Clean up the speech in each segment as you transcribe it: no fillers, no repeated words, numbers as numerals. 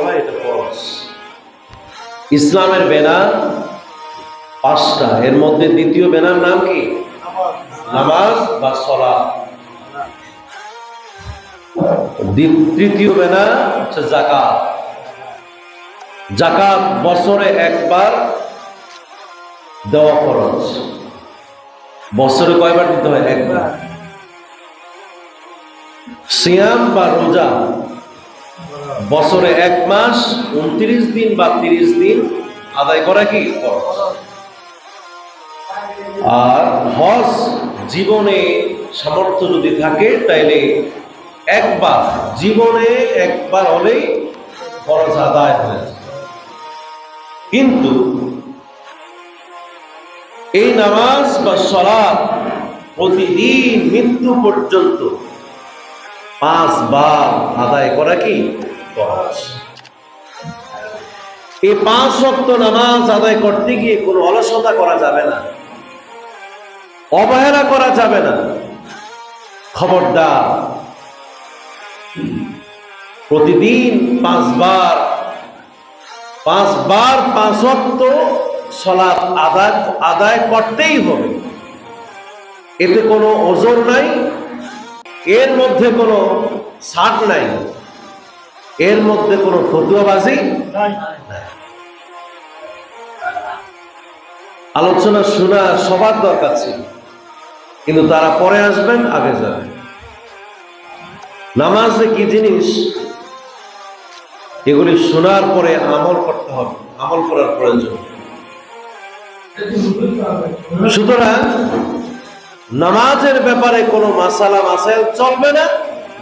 হয়, এটা ফরজ। ইসলামের ব্যানার 5টা, এর মধ্যে দ্বিতীয় ব্যানার নাম কি? নামাজ বা সালাত। তৃতীয় ব্যানার হচ্ছে যাকাত। যাকাত বছরে একবার দেওয়া ফরজ। বছরে কয়বার দিতে হয়? একবার। সিয়াম বা রোজা বছরে 1 মাস 29 দিন বা 30 দিন আদায় করা কি ফরজ। আর হজ জীবনে সামর্থ্য যদি থাকে তাইলে জীবনে একবার হলেই ফরজ আদায় হয়েছে। কিন্তু এই নামাজ বা সালাত প্রতিদিন মৃত্যু পর্যন্ত 5 বার আদায় করা কি ফরজ। এই 5 ওয়াক্ত নামাজ আদায় করতে গিয়ে কোনো অলসতা করা যাবে না, অবহেলা করা যাবে না। খবরদার, প্রতিদিন 5 বার 5 ওয়াক্ত সালাত আদায় করতেই হবে। এতে কোনো ওজর নাই, এর মধ্যে কোনো ছাড় নাই, এর মধ্যে কোনো ফতুয়াবাজি নাই। আলোচনা শোনা সবার দরকার ছিল, কিন্তু তারা পরে আসবেন, আগে যাবেন। নামাজ কি জিনিস, এগুলি শোনার পরে আমল করতে হবে, আমল করার প্রয়োজন। সুতরাং নামাজের ব্যাপারে কোনো মাসাইল চলবে না।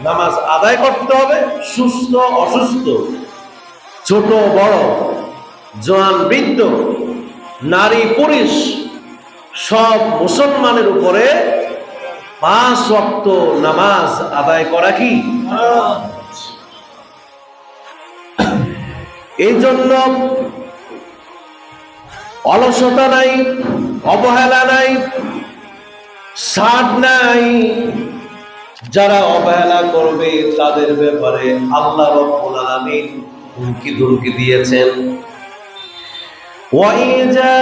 নামাজ আদায় করতে হবে। সুস্থ অসুস্থ, ছোট বড়, জওয়ান বৃদ্ধ, নারী পুরুষ, সব মুসলমানের উপরে 5 ওয়াক্ত নামাজ আদায় করা কি। এই জন্য অলসতা নাই, অবহেলা নাই, ছাড় নাই। যারা অবহেলা করবে তাদের ব্যাপারে আল্লাহ রাব্বুল আলামিন হুমকি দিয়েছেন। وَإِذَا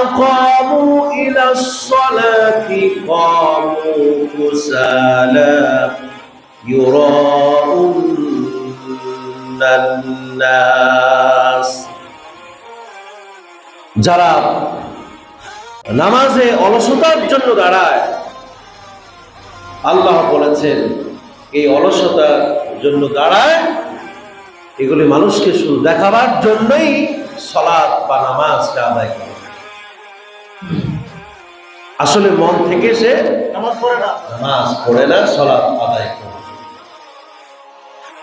أَقَامُوا إِلَى الصَّلَاةِ قَامُوا كُسَالَى يُرَاءُونَ النَّاسَ। যারা নামাজে অলসতার জন্য দাঁড়ায়, আল্লাহ বলেছেন এই অলসতার জন্য দাঁড়ায়, এগুলি মানুষকে শুধু দেখাবার জন্যই সালাত বা নামাজটা আদায় করে। আসলে মন থেকে সে নামাজ পড়ে না, সালাত আদায় করে।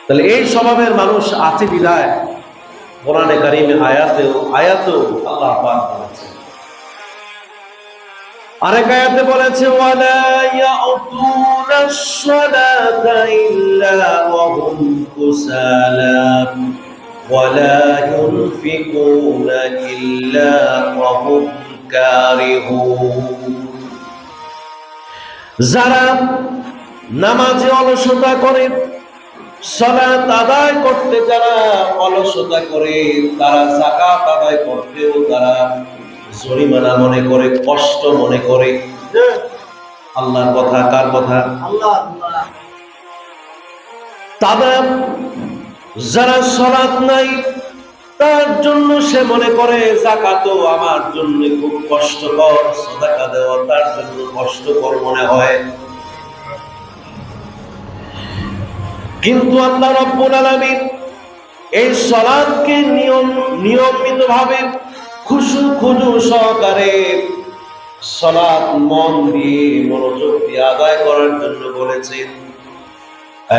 তাহলে এই স্বভাবের মানুষ আছে বিধায় কোরআনে কারিমে আয়াতেও আল্লাহ পাক বলেছেন। আরেক আয়াতে বলেছে ওয়ালা ইয়াতুনাস সালাতা ইল্লা ওয়া হুম কুসালা ওয়ালা ইউনফিকুনা ইল্লা ওয়া হুম কারিহুন। যারা নামাজে অলসতা করে, সালাত আদায় করতে যারা অলসতা করে, তারা যাকাত আদায় করতেও তারা জরিমানা মনে করে, কষ্ট মনে করে। আল্লাহর কথা, কার কথা? আল্লাহ। তারা যারা সালাত নাই তার জন্য সে মনে করে যাকাতও আমার জন্য খুব কষ্টকর, সাদাকা দেওয়া তার জন্য কষ্টকর মনে হয়। কিন্তু আল্লাহ রাব্বুল আলামিন এই সালাতকে নিয়মিতভাবে খুশু সহকারে সালাত মন দিয়ে মনোযোগ দিয়ে আদায় করার জন্য বলেছেন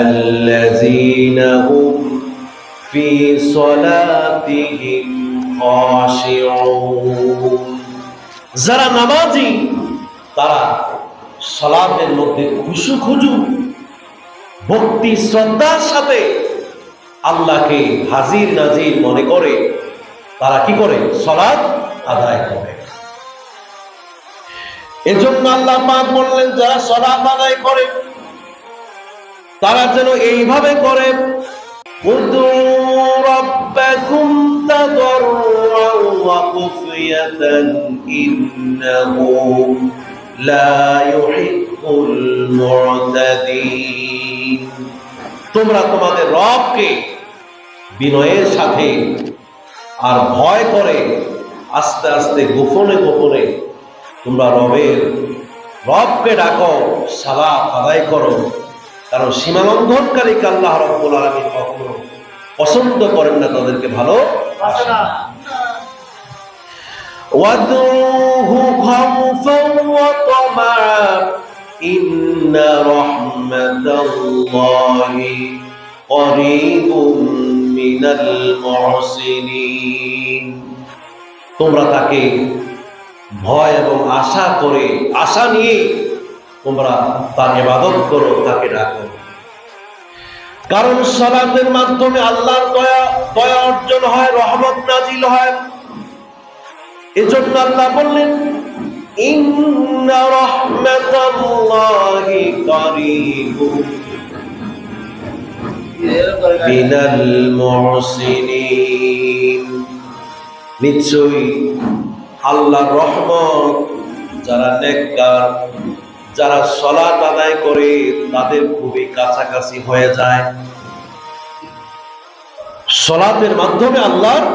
আল্লাযীনা হুম ফি সালাতিহিম খাশিউন। যারা নামাজি তারা সালাতের মধ্যে খুশু ভক্তি শ্রদ্ধার সাথে আল্লাহকে হাজির নাজির মনে করে তারা কি করে? সালাত আদায় করে। এজন্য আল্লাহ পাক বললেন যারা সালাত আদায় করে তারা যেন এইভাবে করে উদু খাশিয়াতান ইন্নাহু লা ইউহিব্বুল মু'তাদিন। তোমরা তোমাদের রবকে বিনয়ের সাথে আর ভয় করে আস্তে আস্তে গোপনে গোপনে তোমরা রবকে ডাকো, সালাত আদায় করো, কারণ সীমালঙ্ঘনকারীকে আল্লাহ রাব্বুল আলামিন কখনো পছন্দ করেন না, তাদেরকে ভালো বাসেন না। ওয়াদউহু খাউফান ওয়া তামাআন ইন্না রাহমাতাল্লাহি করিবুম মিনাল মুহসিনিন। তোমরা তাকে ভয় এবং আশা নিয়ে তোমরা তার ইবাদত করো, তাকে ডাকো, কারণ সালাতের মাধ্যমে আল্লাহর দয়া অর্জন হয়, রহমত নাজিল হয়। এজন্য আল্লাহ বললেন ইন্না রাহমাতাল্লাহি কারীবুম মিনাল মুহসিনিন। নিশ্চয়ই আল্লাহর রহমত যারা নেককার, যারা সালাত আদায় করে তাদের খুবই কাছাকাছি হয়ে যায়। সালাতের মাধ্যমে আল্লাহর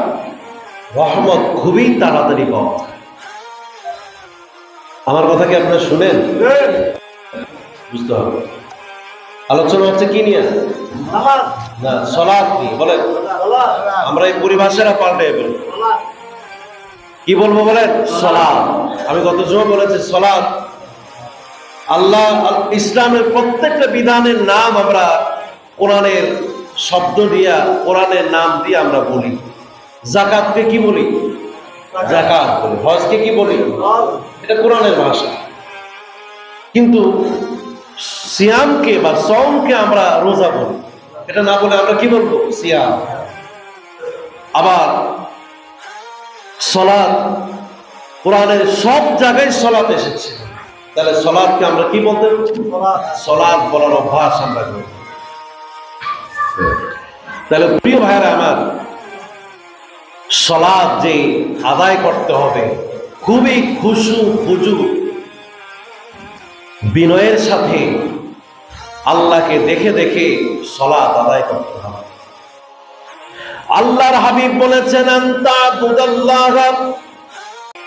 রহমত খুবই তাড়াতাড়ি পাওয়া যায়। আমার কথা কি আপনারা শুনেন? বুঝতে হবে। আলোচনা হচ্ছে কি নিয়ে? না, সালাত নিয়ে। বলেন, আমরা এই পরিভাষাটা পাল্টে বলবো। কি বলবো বলেন? সালাত। আমি গত জুমা বলেছি সালাত আল্লাহ ইসলামের প্রত্যেকটা বিধানের নাম আমরা কোরআনের শব্দ দিয়া, কোরআনের নাম দিয়ে আমরা বলি। যাকাতকে কি বলি? যাকাত বলি। হজকে কি বলি? এটা কোরআনের ভাষা। কিন্তু সিয়ামকে বা সওমকে আমরা রোজা বলি। এটা না বলে আমরা কি বলবো? সিয়াম। আবার সালাত, কোরআনের সব জায়গায় সালাত এসেছে, তাহলে সালাতকে আমরা কি বলতে? সালাত বলার অভ্যাস আমরা করি। তাহলে প্রিয় ভাইরা আমার, সালাত যে আদায় করতে হবে খুবই খুশু খুজু বিনয়ের সাথে আল্লাহকে দেখে দেখে সালাত আদায় করতে হবে। আল্লাহর হাবিব বলেছেন আনতা বুদাল্লাহ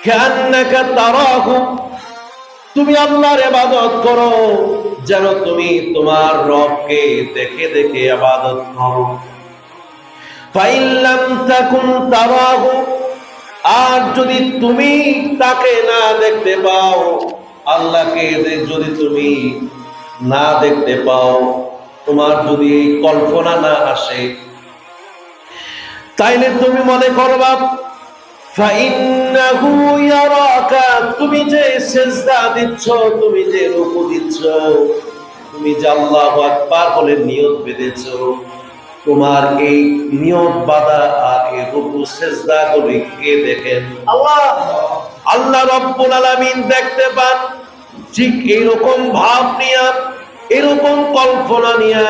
কান্নাকা তারাহু, তুমি আল্লাহর ইবাদত করো যেন তুমি তোমার রবকে দেখে দেখে ইবাদত করো। ফাইন লাম তাকুন তারাহু, আর যদি তুমি তাকে না দেখতে পাও, আল্লাহকে যদি তুমি না দেখতে পাও, তোমার যদি এই কল্পনা না আসে, তাইলে তুমি মনে করবা ফাইন্নাহু ইয়ারাকা, তুমি যে সিজদা দিচ্ছ, তুমি যে রুকু দিচ্ছ, তুমি যে আল্লাহু আকবার বলে নিয়ত বেঁধেছো, তোমার এই নিয়ত বাঁধা আর এই রুকু সিজদা গুলি কে দেখেন? আল্লাহ। আল্লাহ রাব্বুল আলামিন দেখতে পান। ঠিক এইরকম ভাব নিয়া, এরকম কল্পনা নিয়া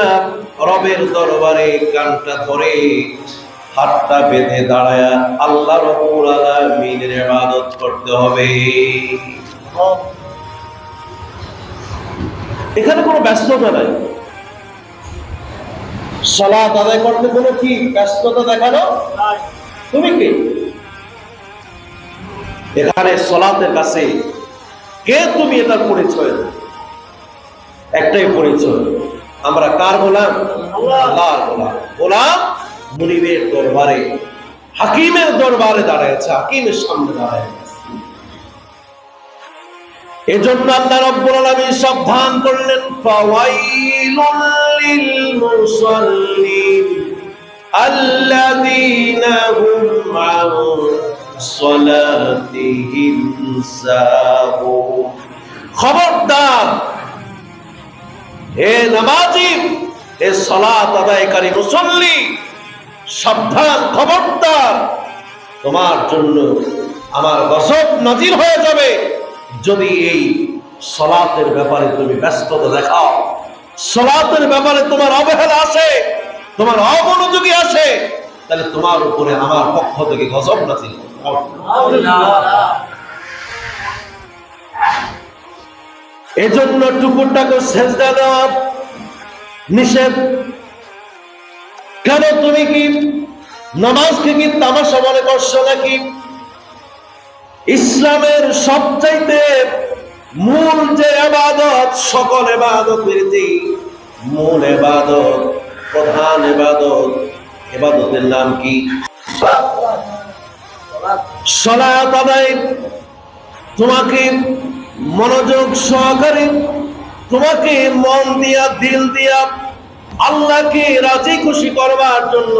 রবের দরবারে কানটা ধরে হাতটা বেঁধে দাঁড়ায়া আল্লাহ রাব্বুল আলামিনের ইবাদত করতে হবে। এখানে কোনো ব্যস্ততা নাই। সালাত আদায় করতে কোনো কি ব্যস্ততা দেখানো? তুমি কে? এখানে সালাতের কাছে কে তুমি, এটা পরিচয়, একটাই পরিচয়, আমরা কার গোলাম? আল্লাহর গোলাম। গোলাম মুনিবের দরবারে, হাকিমের দরবারে দাঁড়ায়ছে, হাকিমের সামনে দাঁড়ায়ছে। এজন্য আল্লাহ রাব্বুল আলামিন সাবধান করলেন ফাওয়াইলুল লিল মুসাল্লিন আল্লাযীনা হুম আন সালাতিহিম সাহুন। খবরদার হে নামাজি, হে সালাত আদায়কারী মুসল্লি, সাবধান, খবরদার, তোমার জন্য আমার গজব নাজিল হয়ে যাবে যদি এই সালাতের ব্যাপারে তুমি ব্যস্ততা দেখাও, সালাতের ব্যাপারে তোমার অবহেলা আসে, তোমার অমনোযোগী আসে, তাহলে তোমার উপরে আমার পক্ষ থেকে গজব নাজিল হবে। এজন্য টুকুরটাকে সেজদা দেওয়া নিষেধ। কেন তুমি কি নামাজকে কি তামাশা মনে করছো নাকি? ইসলামের সবচাইতে মূল যে ইবাদত, সকল ইবাদতের যে মূল ইবাদত, প্রধান ইবাদত, ইবাদতের নাম কি? সালাত আদায়। তোমাকে মনোযোগ সহকারে, তোমাকে মন দিয়া, দিল দিয়া আল্লাহকে রাজি খুশি করবার জন্য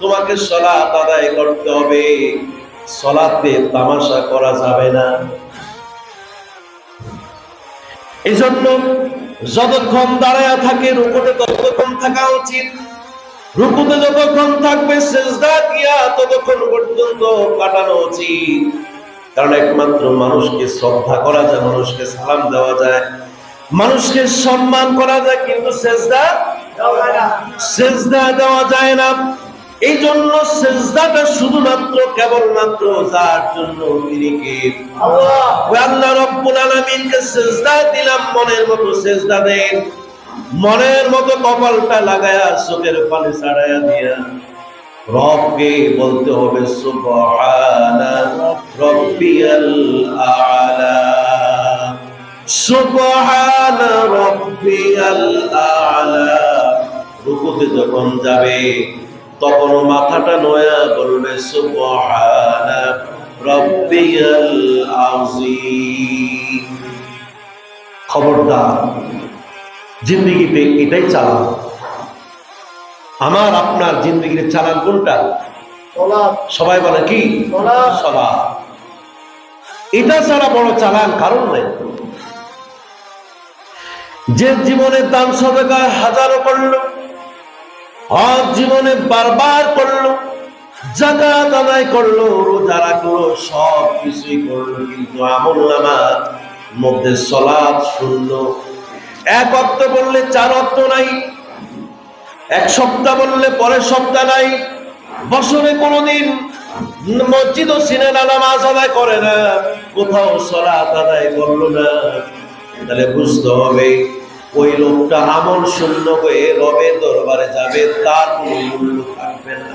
তোমাকে সালাত আদায় করতে হবে। সালাতে তামাশা করা যাবে না। এই জন্য যতক্ষণ দাঁড়ায়া থাকে রুকুতে ততক্ষণ থাকা উচিত। রুকুতে যতক্ষণ থাকবে সিজদা গিয়া ততক্ষণ পর্যন্ত কাটানো উচিত। কারণ একমাত্র মানুষকে শ্রদ্ধা করা যায়, মানুষকে সালাম দেওয়া যায়, মানুষকে সম্মান করা যায়, কিন্তু সিজদা দেওয়া যায় না। এই জন্য সিজদাটা শুধুমাত্র কেবলমাত্র যার জন্য, তিনি কে? আল্লাহ রাব্বুল আলামিনকে সিজদা দিলাম, মনের মতো সিজদা দেন, মনের মতো কপালটা লাগায়া চোখের পানি ছাড়াইয়া দিয়া রবকে বলতে হবে সুবহানা রাব্বিয়াল আ'লা, সুবহানা রাব্বিয়াল আ'লা। রুকুতে যখন যাবে তখন মাথাটা নয়া বলবে সুবহানা রাব্বিয়াল আযীম। খবরদার, জিন্দেগিতে এটাই চালান। আমার আপনার জিন্দেগির চালান কোনটা? সবাই বলে কি? সালাত। এটা ছাড়া বড় চালান কারণ নেই। যে জীবনে দান সদকা হাজারো করলো, হজ জীবনে বারবার করলো, যাকাত আদায় করলো, রোজা রাখলো, সব কিছুই করলো, কিন্তু আমলনামার মধ্যে সালাত শূন্য। এক ওয়াক্ত বললে 4 ওয়াক্ত নাই, এক সপ্তাহ বললে পরের সপ্তাহ নাই, বছরে কোনোদিন মসজিদ ও সিনেমা নামাজ আদায় করে না, কোথাও সালাত আদায় করলো না, তাহলে বুঝতে হবে ওই লোকটা আমল শূন্য হয়ে রবের দরবারে যাবে, তার কোনো মূল্য থাকবে না।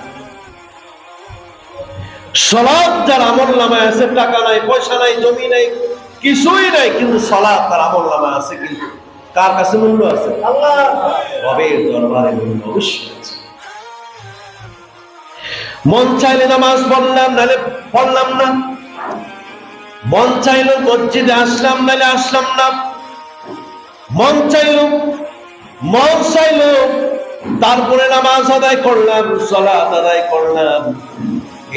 সালাত যার আমল নামায় আছে, টাকা নাই, পয়সা নাই, জমি নাই, কিছুই নাই, কিন্তু সালাত তার আমল নামায় আছে, কিন্তু কার কাছে মূল্য আছে? আল্লাহ রবের দরবারে মূল্য অবশ্যই আছে। মন চাইলে নামাজ পড়লাম, নাহলে পড়লাম না, মন চাইলো মসজিদে আসলাম, নাহলে আসলাম না, মন চাইলো তারপরে নামাজ আদায় করলাম, সালাত আদায় করলাম।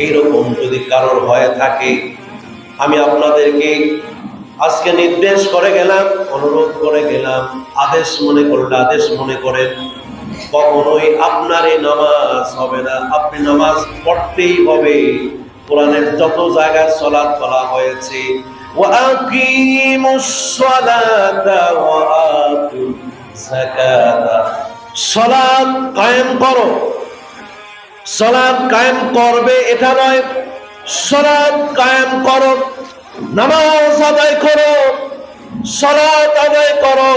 এইরকম যদি কারোর হয়ে থাকে, আমি আপনাদেরকে আজকে নির্দেশ করে গেলাম, অনুরোধ করে গেলাম, আদেশ মনে করলে আদেশ মনে করেন, কখনোই আপনার এই নামাজ হবে না। আপনি নামাজ পড়তেই হবে। কোরআনের যত জায়গায় সালাত বলা হয়েছে, ওয়াকিমুস সালাতা ওয়া আতুজ যাকাতা, সালাত কায়েম করো। সালাত কায়েম করবে এটা নয়, সালাত কায়েম করো, নামাজ আদায় করো, সালাত আদায় করো,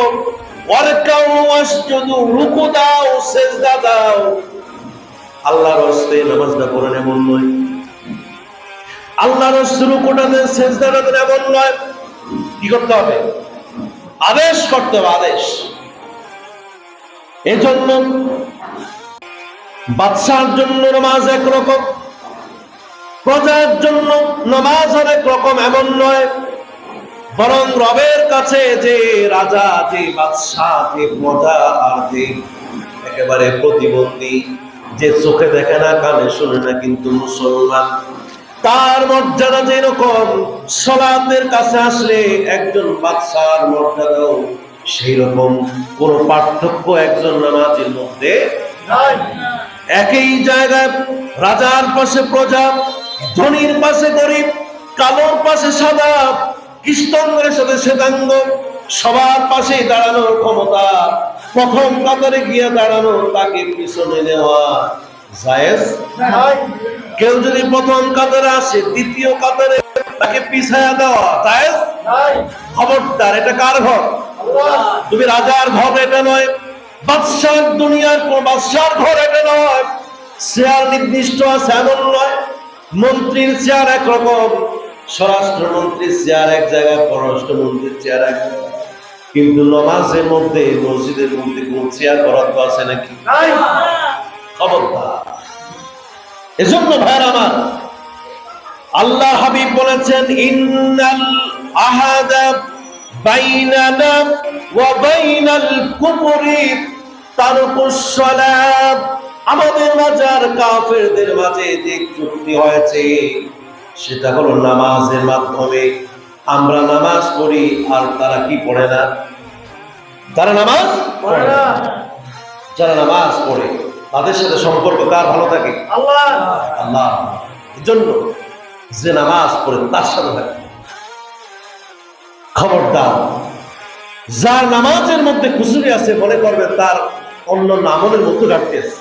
ওয়ারকাউ ওয়াসজুদু, রুকু দাও, সিজদা দাও। আল্লাহর রাস্তায় নামাজটা পড়েন এমন নয়, আল্লাহর রাস্তায় রুকুটা দেন, সিজদাটা দেন এমন নয়। কি করতে হবে? আদেশ করতে হবে, আদেশ। এজন্য বাদশার জন্য নামাজ একরকম, প্রজার জন্য নামাজ আরেক রকম, এমন নয়। বরং রবের কাছে যে রাজা, যে বাদশাহ, যে প্রজা, আর যে একেবারে প্রতিবন্ধী, যে চোখে দেখে না, কানে শুনে না, কিন্তু মুসলমান, তার মর্যাদা যেরকম, সালাতের কাছে আসলে একজন বাদশার মর্যাদাও সেই রকম। কোন পার্থক্য একজন নামাজের মধ্যে নাই। একই জায়গায় রাজার পাশে প্রজা, ধনীর পাশে গরিব, কালোর পাশে সাদা, কৃষ্ণাঙ্গের সাথে শ্বেতাঙ্গ, সবার পাশে দাঁড়ানোর ক্ষমতা, প্রথম কাতারে গিয়ে দাঁড়ানো, তাকে পিছনে নেওয়া, জায়েজ নাই। কেউ যদি প্রথম কাতারে আসে দ্বিতীয় কাতারে তাকে পিছায়া দেওয়া জায়েজ নাই। খবরদার, এটা কার ঘর? আল্লাহ। তুমি রাজার ঘর এটা নয়, বাদশার দুনিয়ার কোন বাদশার ঘর এটা নয়। চেয়ার নির্দিষ্ট আছে এমন নয়। মন্ত্রীর চেয়ার একরকম, স্বরাষ্ট্রমন্ত্রীর চেয়ার এক জায়গায়, পররাষ্ট্রমন্ত্রীর চেয়ার এক জায়গায়, কিন্তু নামাজের মধ্যে মসজিদের মধ্যে কোন চেয়ার বরাদ্দ আছে নাকি? নাই। খবরদার। এজন্য ভাইরা আমার, আল্লাহ হাবিব বলেছেন ইন্নাল আহাদা বাইনানা ওয়া বাইনাল কুফরি তারকুস সালাত। আমাদের মাঝে আর কাফেরদের মাঝে যে চুক্তি হয়েছে সেটা হলো নামাজের মাধ্যমে। আমরা নামাজ পড়ি আর তারা কি পড়ে না? তারা নামাজ পড়ে না। যারা নামাজ পড়ে তাদের সাথে সম্পর্ক কার ভালো থাকে? আল্লাহ। আল্লাহ। এজন্য যে নামাজ পড়ে তার সাথে থাকে। খবরদার, যার নামাজের মধ্যে কুসুরি আছে মনে করবে তার অন্য আমলের মধ্যে ঘাটতি আছে।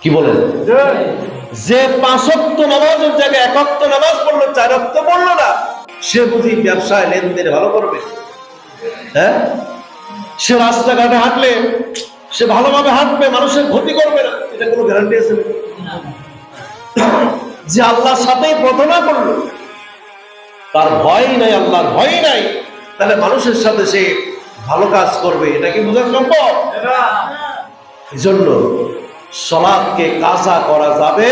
কি বলেন? যে 5 ওয়াক্ত নামাজের জায়গায় 1 ওয়াক্ত নামাজ পড়লো, 4 ওয়াক্ত পড়লো না, সে বুঝি ব্যবসায় লেনদেন ভালো করবে? হ্যাঁ, সে রাস্তাঘাটে হাঁটলে সে ভালোভাবে হাঁটবে, মানুষের ক্ষতি করবে না, এটা কোনো গ্যারান্টি আছে না? যে আল্লাহর সাথেই প্রার্থনা করলো, তার ভয় নাই, আল্লাহর ভয় নাই, তাহলে মানুষের সাথে সে ভালো কাজ করবে, এটা কি বোঝা সম্ভব? এই জন্য সালাতকে কাজা করা যাবে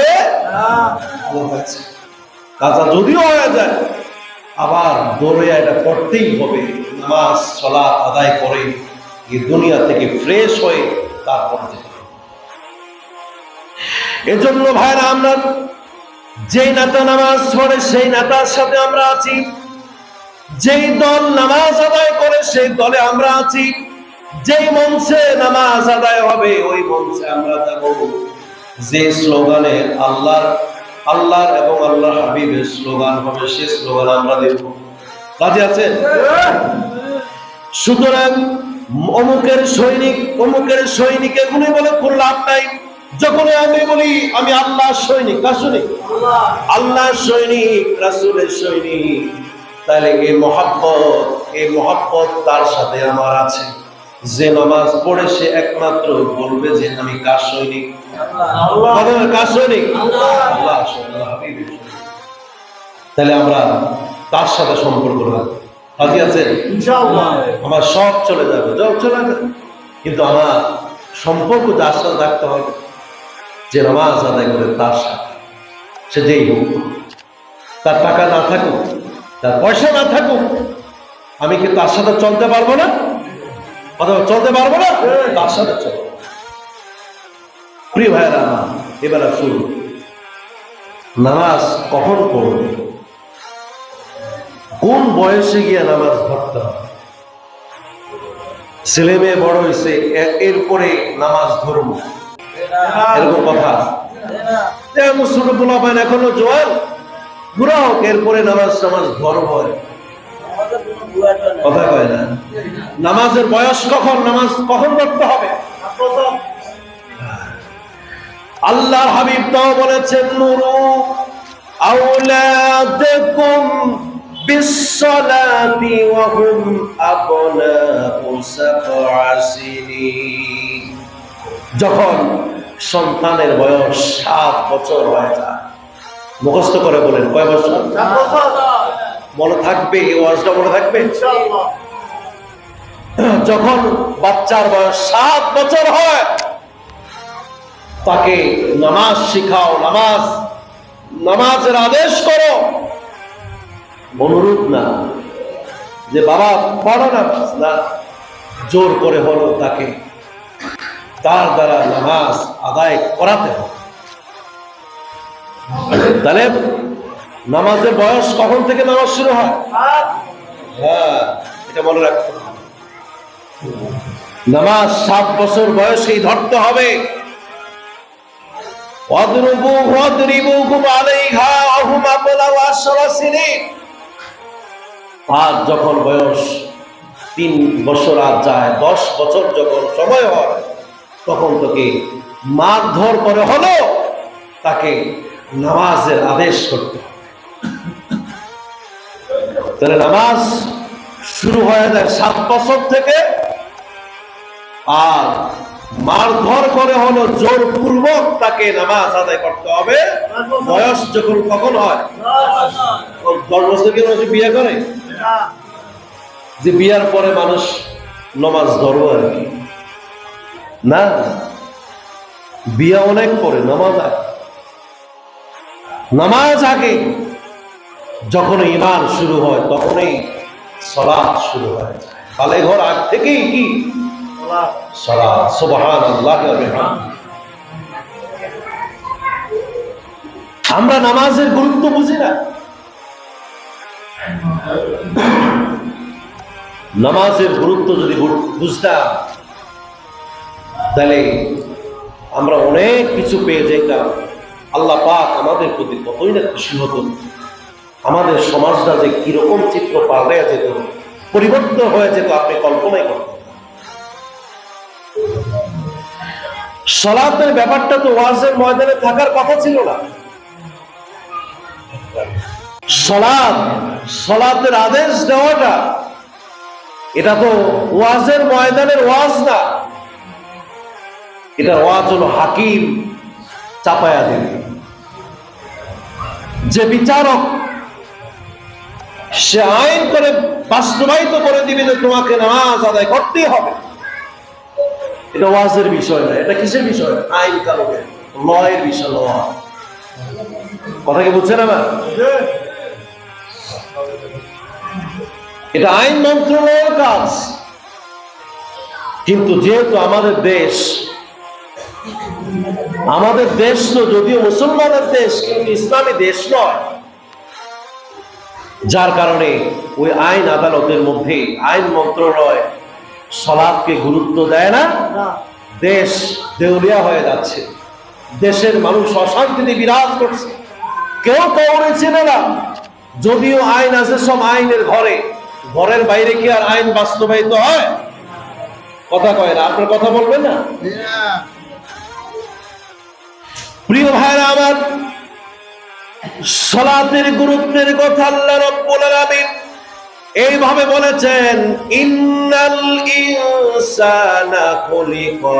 না। কাজা যদিও হয়ে যায়, আবার দৌড়ে এটা করতেই হবে। নামাজ সালাত আদায় করে এই দুনিয়া থেকে ফ্রেশ হয়ে তারপর যেতে হবে। এজন্য ভাইরা, আমরা যেই নেতা নামাজ পড়ে সেই নেতার সাথে আমরা আছি, যেই দল নামাজ আদায় করে সেই দলে আমরা আছি, যেই মঞ্চে নামাজ আদায় হবে ওই মঞ্চে আমরা যাব, যে স্লোগানে আল্লাহর এবং আল্লাহর হাবিবের স্লোগান হবে সেই স্লোগান আমরা দেব। রাজি আছেন? সুতরাং অমুকের সৈনিক এগুলি বলে কোন লাভ নাই। যখন আমি বলি আমি আল্লাহর সৈনিক, কার সৈনিক? আল্লাহর সৈনিক, রাসূলের সৈনিক, তাহলে এই মহব্বত তার সাথে আমার আছে। যে নামাজ পড়ে সে একমাত্র বলবে যে আমি কার সৈনিক? আল্লাহ। কার সৈনিক? আল্লাহ। তাহলে আমরা তার সাথে সম্পর্ক রাখবো। রাজি আছেন? ইনশাআল্লাহ। আমার সব চলে যাবে, কিন্তু আমার সম্পর্ক যার সাথে রাখতে হবে, যে নামাজ আদায় করে তার সাথে, সে যেই হোক, তার টাকা না থাকুক, তার পয়সা না থাকুক, আমি কি তার সাথে চলতে পারবো না? অথবা চলতে পারবো না, তার সাথে চলবো। প্রিয় ভাইরা, এবার শুরু, নামাজ কখন পড়বে, কোন বয়সে গিয়ে নামাজ ধরতে হবে? ছেলে মেয়ে বড় হয়েছে এরপরে নামাজ ধরবো, এরকম কথা আছে? ছোট পোলা পান এখনো জোয়ান, বুড়া হোক, এরপরে নামাজ ধরবো, কথা কয় না। নামাজের বয়স কখন? নামাজ কখন পড়তে হবে? আল্লাহর হাবিব তাও বলেছেন, নুরু আওলাদাকুম বিসসালাতি ওয়া হুম আবনাউ সাবআ সিনিন। যখন সন্তানের বয়স 7 বছর হয়ে যায়, মুখস্থ করে বলেন কয় বছর? 7 বছর। মনে থাকবে, এই ওয়াজটা মনে থাকবে ইনশাআল্লাহ। যখন বাচ্চার বয়স 7 বছর হয়, তাকে নামাজ শিখাও, নামাজের আদেশ করো। অনুরোধ না যে বাবা পড়ো না, জোর করে হলো তাকে তার দ্বারা নামাজ আদায় করাতে হবে। তাহলে নামাজের বয়স কখন থেকে নামাজ শুরু হয়? হ্যাঁ, এটা মনে রাখতে হবে। নামাজ 7 বছর বয়সেই ধরতে হবে। আর যখন বয়স 3 বছর আর যায়, 10 বছর যখন সময় হয়, তখন তোকে মারধর করে হলো তাকে নামাজের আদেশ করতে হবে। তাহলে নামাজ শুরু হয়ে যায় 7 বছর থেকে, আর মারধর করে হলো জোরপূর্বক তাকে নামাজ আদায় করতে হবে বয়স যখন কখন হয়? 10 বছর কি মানুষ বিয়ে করে? যে বিয়ার পরে মানুষ নামাজ ধরবো আর কি না, বিয়া অনেক পরে, নামাজ আগে। যখন ঈমান শুরু হয় তখনই সালাত শুরু হয়ে যায়। বালে ঘর আগ থেকেই কি সালাত। সুবহানাল্লাহ। আমরা নামাজের গুরুত্ব বুঝি না। নামাজের গুরুত্ব যদি বুঝতাম তাহলে আমরা অনেক কিছু পেয়ে যেতাম। আল্লাহ পাক আমাদের প্রতি কতই না খুশি হতো। আমাদের সমাজটা যে কিরকম চিত্র পাল্টে যেত, পরিবর্তন হয়ে যেত, আপনি কল্পনাই করতেন। সালাতের ব্যাপারটা তো ওয়াজের ময়দানে থাকার কথা ছিল না। সালাতের আদেশ দেওয়াটা এটা তো ওয়াজের ময়দানের ওয়াজ না, এটা ওয়াজ হলো হাকিম চাপায়া দেবে। যে বিচারক সে আইন করে বাস্তবায়িত করে দিবে যে তোমাকে নামাজ আদায় করতেই হবে। এটা ওয়াজের বিষয় না, এটা কিসের বিষয়? আইন কানুনের, লয়ের বিষয়। ল, কথা কি বুঝছেন আমার? এটা আইন মন্ত্রণালয়ের কাজ। কিন্তু যেহেতু আমাদের দেশ তো যদিও মুসলমানের দেশ কিন্তু ইসলামী দেশ নয়, যার কারণে ওই আইন আদালতের মধ্যে আইন মন্ত্রণালয় সালাতকে গুরুত্ব দেয় না। দেশ দেউলিয়া হয়ে যাচ্ছে, দেশের মানুষ অশান্তিতে বিরাজ করছে, কেউ কাউরে চেনে না। যদিও আইন আছে, সব আইনের ঘরের বাইরে কি আর আইন বাস্তবায়িত হয়? কথা কয় না, আপনার কথা বলবেন না? প্রিয় ভাইরা আমার, সালাতের গুরুত্বের কথা আল্লাহ রাব্বুল আলামিন এইভাবে বলেছেন, ইন্নাল ইনসানা খুলিকা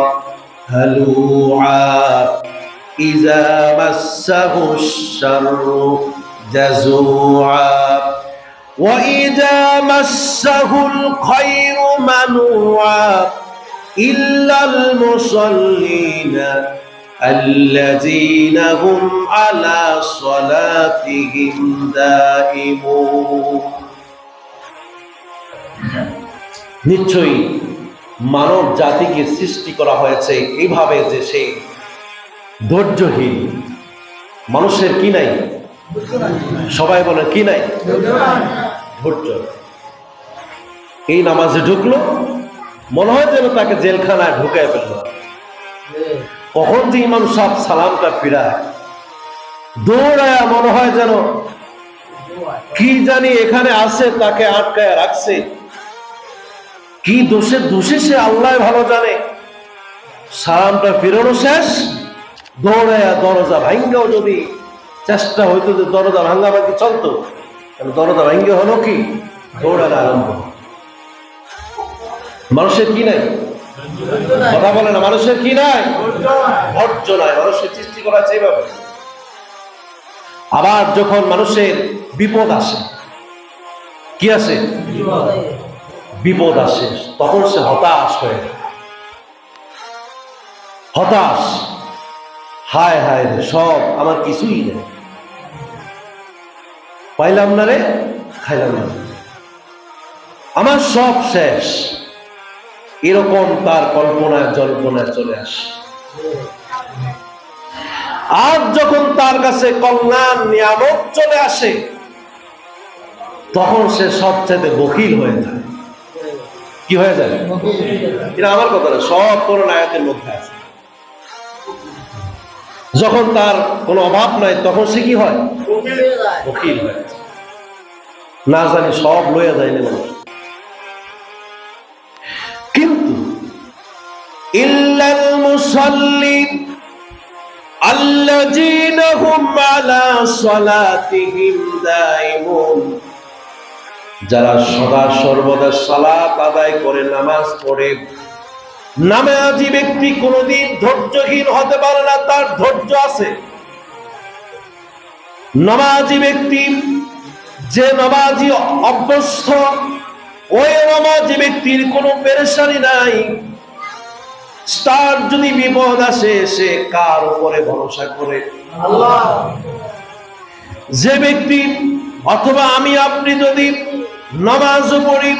হালুআ ইযা মাসসাহুশ শাররু জাযুআ ওয়া ইযা মাসসাহুল খায়রু মানুআ ইল্লাল মুসাল্লিনা الذين هم على صلاتهم دائمون। নিশ্চয়ই মানব জাতিকে সৃষ্টি করা হয়েছে এইভাবে যে সে ধৈর্যহীন। মানুষের কি নাই? সবাই বলে কি নাই? ধৈর্য। এই নামাজে ঢুকলো, মনে হয় যেন তাকে জেলখানায় ঢুকায় ফেললো। কখন যে ইমাম সাহেব সালামটা ফিরায়, দৌড়ায়, মনে হয় যেন কি জানি এখানে আছে, তাকে আটকায় রাখছে। কি দোষে সে আল্লাহ ভালো জানে। সালামটা ফিরানো শেষ, দৌড়ায় দরজা ভাঙ্গাও, যদি চেষ্টা হইতো যে দরজা ভাঙ্গাভাঙ্গি চলতো, দরজা ভাঙ্গে হলো কি, দৌড়ানো আরম্ভ। মানুষের কি নাই? কথা বলে না, মানুষের কি নাই? ধৈর্য নাই। মানুষের সৃষ্টি করা আছে এইভাবে। আবার যখন মানুষের বিপদ আসে, কি আসে? বিপদ আসে, তখন সে হতাশ হয়ে যায়। হতাশ, হায় হায় রে, সব আমার কিছুই নেই, পাইলাম না রে, খাইলাম না, আমার সব শেষ। এরকম তার কল্পনায় জল্পনায় চলে আসে। আর যখন তার কাছে কল্যাণ নিয়ামত চলে আসে, তখন সে সবচেয়ে বখিল হয়ে যায়। কি হয়ে যায়? এটা আমার কথা না, সব কোরআন আয়াতের মধ্যে আছে। যখন তার কোনো অভাব নাই, তখন সে কি হয়? বখিল হয়ে যায়। না জানি সব লইয়া যায়নি মানুষ। কিন্তু ইল্লাল মুসাল্লিন, আল্লাযীনা হুম আলা সালাতিহিম দাইমুন, যারা সদা সর্বদা সালাত আদায় করে, নামাজ পড়ে। নামাজি ব্যক্তি কোনদিন ধৈর্যহীন হতে পারে না, তার ধৈর্য আছে। নামাজি ব্যক্তি, যে নামাজি অভ্যস্ত, ওই নামাজি ব্যক্তির কোনো পেরেশানি নাই। তার যদি বিপদ আসে, সে কার উপরে ভরসা করে? আল্লাহ। যে ব্যক্তি, অথবা আমি আপনি যদি নামাজ পড়ি,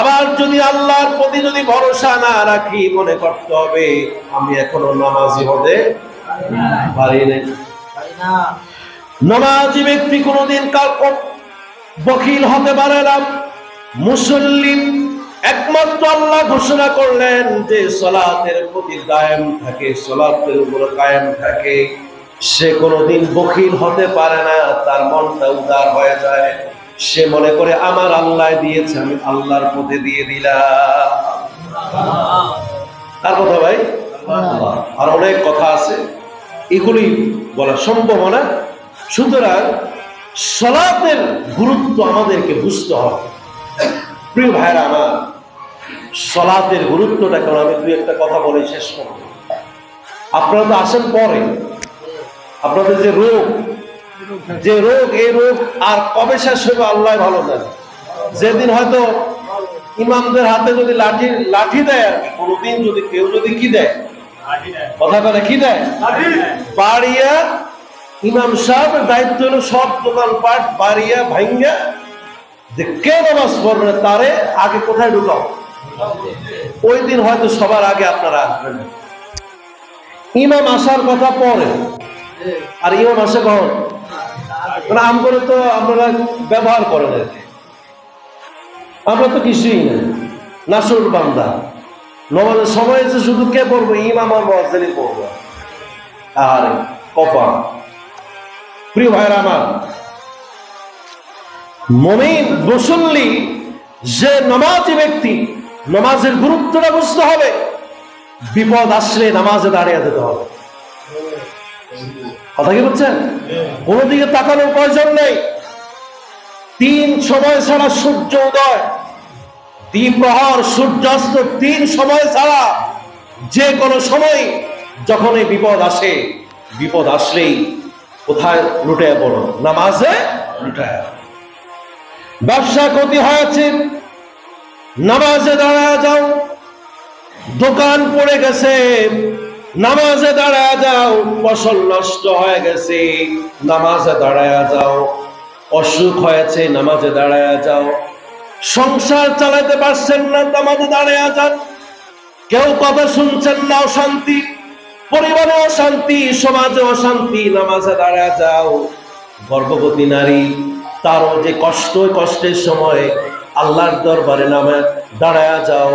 আবার যদি আল্লাহর প্রতি যদি ভরসা না রাখি, মনে করতে হবে আমি এখনো নামাজি হতে পারি না। নামাজি ব্যক্তি কোনদিন কার বখিল হতে পারে না। মুসল্লি, একমাত্র আল্লাহ ঘোষণা করলেন যে সালাতের প্রতি কায়েম থাকে, সালাতের উপর কায়েম থাকে, সে কোনদিন বখিল হতে পারে না। তার মনটা উদার হয়ে যায়, সে মনে করে আমার আল্লাহ দিয়েছে, আমি আল্লাহর পথে দিয়ে দিলাম। কার কথা ভাই? আর অনেক কথা আছে, এগুলি বলা সম্ভব না। সুতরাং সালাতের গুরুত্ব আমাদেরকে বুঝতে হবে। প্রিয় ভাইরা আমার, সালাতের গুরুত্বটা কেন, আমি দুই একটা কথা বলে শেষ করব। আপনারা তো আসেন পরে, আপনাদের যে রোগ, এই রোগ আর কবে শেষ হবে আল্লাহ ভালো জানে। যেদিন হয়তো ইমামদের হাতে যদি লাঠি দেয়, আর কি কোনদিন যদি কেউ যদি কি দেয়, কথা বলে কি দেয়, বাড়িয়া, ইমাম সাহেবের দায়িত্ব হলো সব দোকানপাট বাড়িয়া ভাঙ্গা, যে কে নামাজ পড়বে না তারে আগে কোথায় ঢুকাও। ওই দিন হয়তো সবার আগে আপনারা আসবেন। ইমাম আসার কথা পরে, আর ইমাম আসে কখন? আম করে তো আপনারা ব্যবহার করেন, আমরা তো কিছুই না, নাসুর বান্দা। নমাজের সময় এসে শুধু কে পড়বো? ইমাম আর মুয়াজ্জিনই পড়বো। আর কফা। প্রিয় ভাইরা আমার, মুমিন মুসল্লি, যে নামাজি ব্যক্তি, নামাজের গুরুত্বটা বুঝতে হবে। বিপদ আসলে নামাজে দাঁড়িয়ে যেতে হবে। কথা কি বলছেন? কোন দিকে তাকানোর প্রয়োজন নেই। তিন সময় ছাড়া সূর্য উদয়, দ্বিপ্রহর, সূর্যাস্ত, তিন সময় ছাড়া যে কোনো সময় যখন এই বিপদ আসে, বিপদ আসলেই কোথায় লুটে পড়ো? নামাজে লুটে। ব্যবসা ক্ষতি হয়েছে, নামাজে দাঁড়ায় যাও। দোকান পড়ে গেছে, নামাজে দাঁড়ায় যাও। ফসল নষ্ট হয়ে গেছে, নামাজে দাঁড়ায় যাও। অসুখ হয়েছে, নামাজে দাঁড়ায় যাও। সংসার চালাতে পারছেন না, নামাজে দাঁড়ায় যান। কেউ কথা শুনছেন না, অশান্তি, পরিবারে অশান্তি, সমাজে অশান্তি, নামাজে দাঁড়ায় যাও। গর্ভবতী নারী, তারও যে কষ্টের সময় আল্লাহর দরবারে নামে দাঁড়ায় যাও।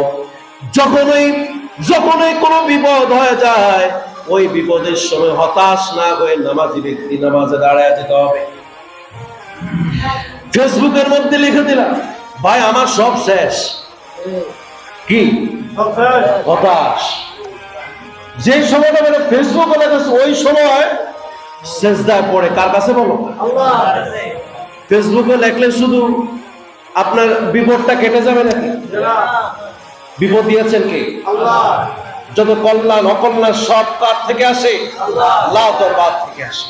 যখনই কোনো বিপদ হয়ে যায়, ওই বিপদের সময় হতাশ না হয়ে নামাজি ব্যক্তি নামাজে দাঁড়ায় যেতে হবে। ফেসবুকের মধ্যে লিখে দিলাম, ভাই আমার সব শেষ, কি হতাশ। যে সময়টা মানে ফেসবুক ওই সময় সেজদায় পড়ে কার কাছে বলো? ফেসবুকে লেখলে শুধু আপনার বিপদটা কেটে যাবে নাকি? বিপদ দিয়েছেন কে? যত কল্যাণ অকল্যাণ সব কার থেকে আসে? আল্লাহ দরবার থেকে আসে।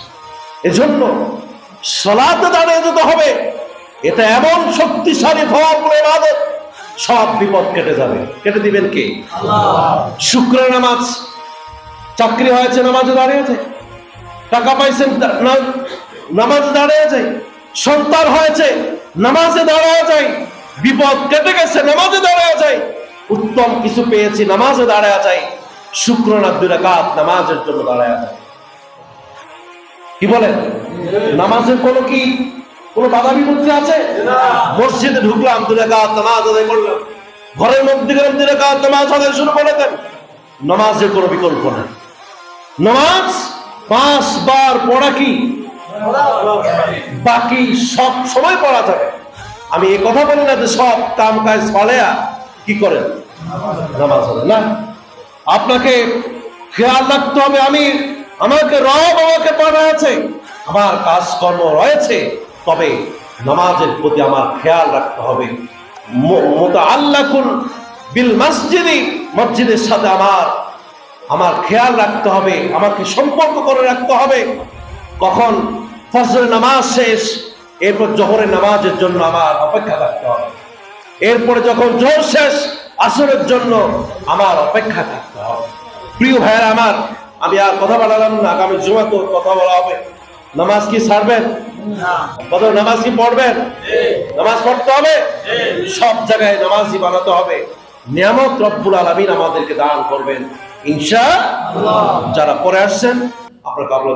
এজন্য সালাতে দাঁড়িয়ে যেতে হবে। এটা এমন শক্তিশালী ভরপুর ইবাদত, সব বিপদ কেটে যাবে। কেটে দিবেন কে? শুক্র নামাজ, চাকরি হয়েছে নামাজে দাঁড়িয়েছে, টাকা পাইছেন নামাজে দাঁড়িয়ে যায়, সন্তান হয়েছে নামাজে দাঁড়ায় যায়, বিপদ কেটে গেছে নামাজে দাঁড়ায় যায়, উত্তম কিছু পেয়েছি নামাজে দাঁড়ায় যায়। শুক্র না 2 রাকাত নামাজের জন্য দাঁড়ায় যায়। কি বলেন? নামাজের কোনো বাধা বিপত্তি আছে? মসজিদে ঢুকলাম 2 রাকাত নামাজ আদায় করলাম, ঘরের মধ্যে গেলাম 2 রাকাত নামাজ আদায় শুরু করে দেন। নামাজের কোনো বিকল্প নেই। নামাজ 5 বার পড়া কি বাকি সব সময় পড়া যাবে। আমি এই কথা বলি না যে সব কাম কাজ ফলেয়া কি করেন নামাজ পড়েন না। আপনাকে খেয়াল রাখতে হবে, আমি আমাকে পাঠাচ্ছে, আমার কাজকর্ম রয়েছে, তবে নামাজের প্রতি আমার খেয়াল রাখতে হবে। মুতাআল্লাকুন বিল মসজিদি, মসজিদের সাথে আমার খেয়াল রাখতে হবে, আমাকে সম্পর্ক করে রাখতে হবে। কখন ফজরের নামাজ শেষ, এরপর জোহরের নামাজের জন্য আমার অপেক্ষা থাকতে হবে। এরপরে যখন জোহর শেষ, আসরের জন্য আমার অপেক্ষা থাকতে হবে। প্রিয় ভাইয়েরা আমার, আমি আর কথা বাড়ালাম না, আগামী জুমা তো কথা বলা হবে। নামাজ কি ছাড়বেন? কত নামাজ কি পড়বেন? নামাজ পড়তে হবে, সব জায়গায় নামাজই বানাতে হবে। নিয়ামত রব্বুল আলামিন আমাদেরকে দান করবেন ইনশাআল্লাহ। যারা পরে আসছেন আপনার কাবলা